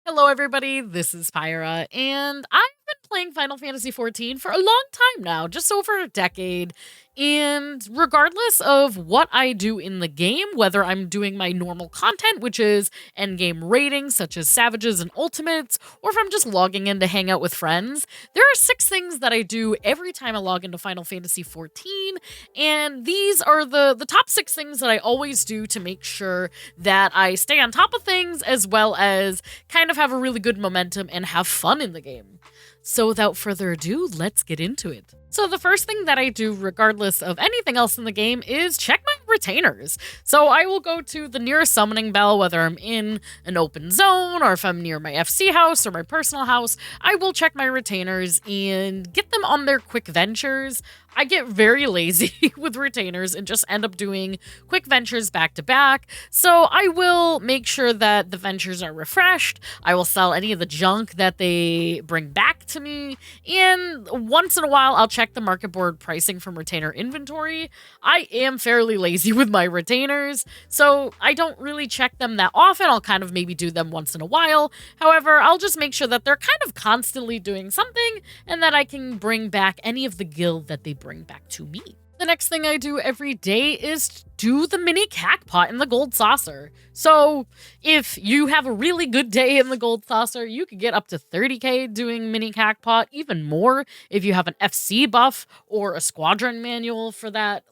Hello, everybody. This is Pyra, and I've been playing Final Fantasy XIV for a long time now, just over a decade. And regardless of what I do in the game, whether I'm doing my normal content, which is endgame ratings such as Savages and Ultimates, or if I'm just logging in to hang out with friends, there are 6 things that I do every time I log into Final Fantasy XIV. And these are the top 6 things that I always do to make sure that I stay on top of things as well as kind of have a really good momentum and have fun in the game. So without further ado, let's get into it. So the first thing that I do, regardless of anything else in the game, is check my retainers. So I will go to the nearest summoning bell, whether I'm in an open zone or if I'm near my FC house or my personal house, I will check my retainers and get them on their quick ventures. I get very lazy with retainers and just end up doing quick ventures back to back. So I will make sure that the ventures are refreshed. I will sell any of the junk that they bring back to me. And once in a while, I'll check the market board pricing from retainer inventory. I am fairly lazy with my retainers, so I don't really check them that often. I'll kind of maybe do them once in a while. However, I'll just make sure that they're kind of constantly doing something and that I can bring back any of the guild that they bring back to me. The next thing I do every day is do the MiniCackpot in the gold saucer. So if you have a really good day in the gold saucer, you could get up to 30k doing MiniCackpot, even more if you have an FC buff or a squadron manual for that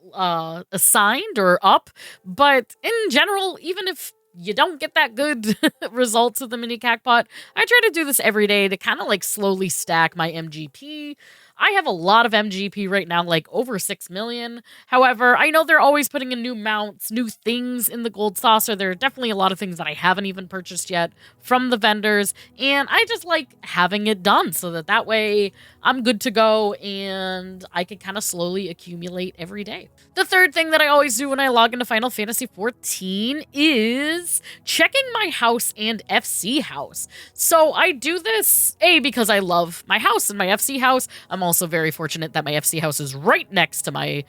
assigned or up. But in general, even if you don't get that good results with the MiniCackpot, I try to do this every day to kind of like slowly stack my MGP. I have a lot of MGP right now, like over 6 million. However, I know they're always putting in new mounts, new things in the gold saucer. There are definitely a lot of things that I haven't even purchased yet from the vendors, and I just like having it done so that way I'm good to go and I can kind of slowly accumulate every day. The third thing that I always do when I log into Final Fantasy XIV is checking my house and FC house. So I do this, A, because I love my house and my FC house. I'm also very fortunate that my FC house is right next to my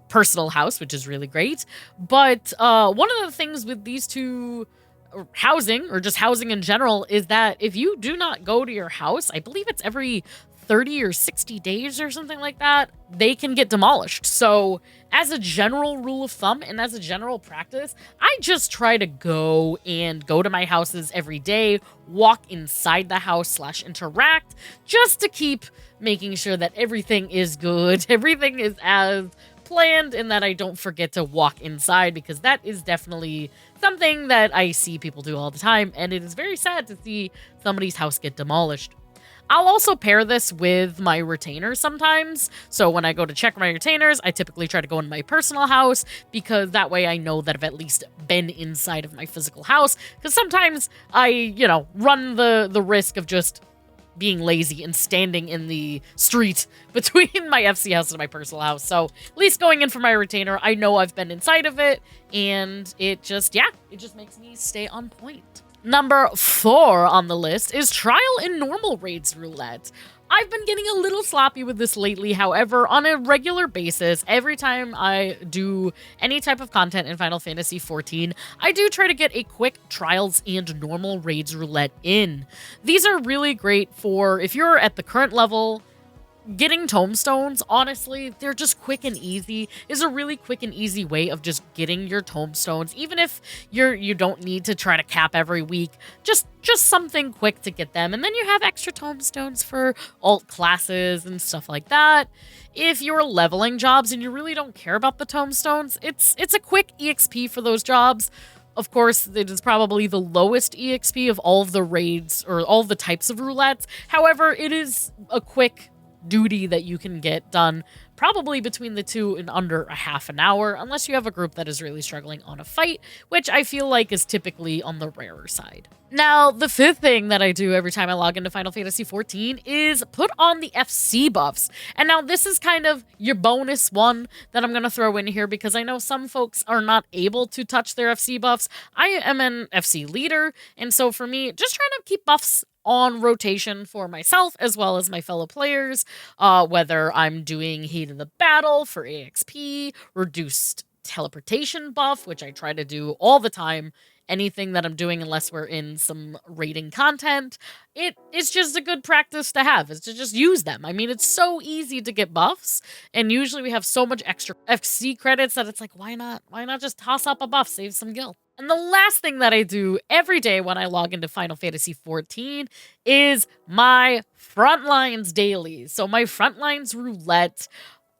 personal house, which is really great. But one of the things with these two housing, or just housing in general, is that if you do not go to your house, I believe it's every 30 or 60 days or something like that, they can get demolished. So as a general rule of thumb and as a general practice, I just try to go to my houses every day, walk inside the house / interact, just to keep making sure that everything is good, everything is as planned, and that I don't forget to walk inside, because that is definitely something that I see people do all the time, and it is very sad to see somebody's house get demolished. I'll also pair this with my retainers sometimes. So when I go to check my retainers, I typically try to go in my personal house, because that way I know that I've at least been inside of my physical house. Because sometimes I, run the risk of just being lazy and standing in the street between my FC house and my personal house. So at least going in for my retainer, I know I've been inside of it, and it just makes me stay on point. Number 4 on the list is trial in normal raids roulette. I've been getting a little sloppy with this lately. However, on a regular basis, every time I do any type of content in Final Fantasy XIV, I do try to get a quick trials and normal raids roulette in. These are really great for if you're at the current level. Getting tombstones, honestly, they're just quick and easy. Is a really quick and easy way of just getting your tombstones, even if you don't need to try to cap every week. Just something quick to get them, and then you have extra tombstones for alt classes and stuff like that. If you're leveling jobs and you really don't care about the tombstones, it's a quick EXP for those jobs. Of course, it is probably the lowest EXP of all of the raids or all of the types of roulettes. However, it is a quick duty that you can get done probably between the two in under a half an hour, unless you have a group that is really struggling on a fight, which I feel like is typically on the rarer side. Now, the 5th thing that I do every time I log into Final Fantasy XIV is put on the FC buffs. And now this is kind of your bonus one that I'm going to throw in here, because I know some folks are not able to touch their FC buffs. I am an FC leader, and so for me, just trying to keep buffs on rotation for myself as well as my fellow players, whether I'm doing Heat of the Battle for AXP, reduced teleportation buff, which I try to do all the time anything that I'm doing unless we're in some raiding content. It's just a good practice to have, is to just use them. I mean, it's so easy to get buffs, and usually we have so much extra FC credits that it's like, why not? Why not just toss up a buff, save some gil? And the last thing that I do every day when I log into Final Fantasy XIV is my Frontlines dailies. So my Frontlines Roulette,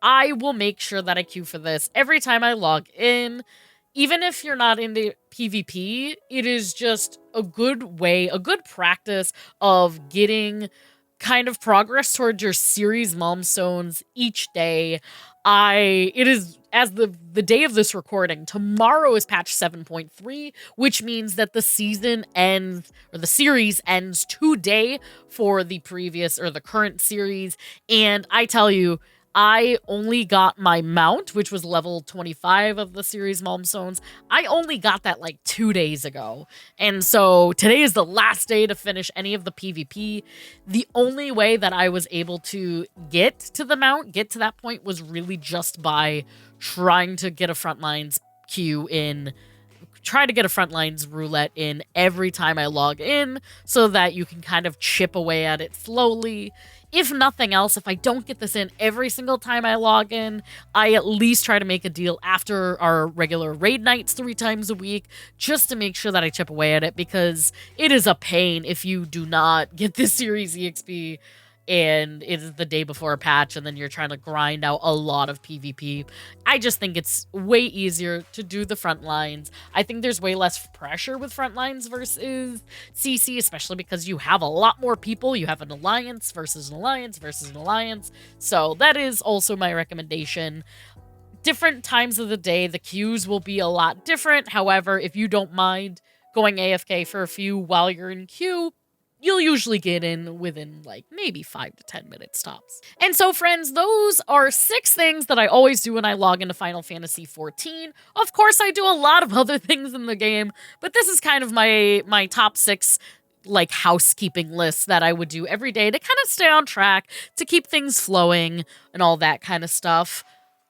I will make sure that I queue for this every time I log in. Even if you're not in the PvP, it is just a good way, a good practice of getting kind of progress towards your series milestones each day. It is, as the day of this recording, tomorrow is patch 7.3, which means that the season ends, or the series ends today for the previous or the current series. And I tell you, I only got my mount, which was level 25 of the series milestones. I only got that like 2 days ago. And so today is the last day to finish any of the PvP. The only way that I was able to get to the mount, get to that point, was really just by trying to get a Frontlines queue in. Try to get a Frontlines roulette in every time I log in so that you can kind of chip away at it slowly. If nothing else, if I don't get this in every single time I log in, I at least try to make a deal after our regular raid nights 3 times a week, just to make sure that I chip away at it, because it is a pain if you do not get this series EXP and it is the day before a patch and then you're trying to grind out a lot of PvP. I just think it's way easier to do the front lines. I think there's way less pressure with front lines versus CC, especially because you have a lot more people. You have an alliance versus an alliance versus an alliance. So that is also my recommendation. Different times of the day, the queues will be a lot different. However, if you don't mind going AFK for a few while you're in queue, you'll usually get in within like maybe 5 to 10 minutes tops. And so friends, those are 6 things that I always do when I log into Final Fantasy XIV. Of course, I do a lot of other things in the game, but this is kind of my top 6 like housekeeping list that I would do every day to kind of stay on track, to keep things flowing and all that kind of stuff.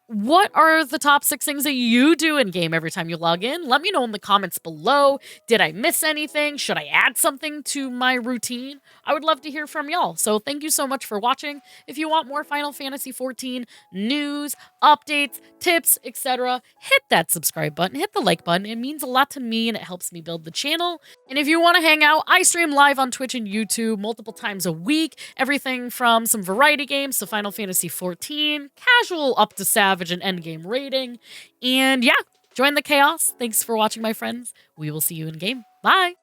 What are the top 6 things that you do in game every time you log in? Let me know in the comments below. Did I miss anything? Should I add something to my routine? I would love to hear from y'all. So thank you so much for watching. If you want more Final Fantasy XIV news, updates, tips, etc., hit that subscribe button, hit the like button. It means a lot to me and it helps me build the channel. And if you want to hang out, I stream live on Twitch and YouTube multiple times a week. Everything from some variety games to Final Fantasy XIV, casual up to Savage and endgame rating. And yeah, join the chaos. Thanks for watching, my friends. We will see you in game. Bye.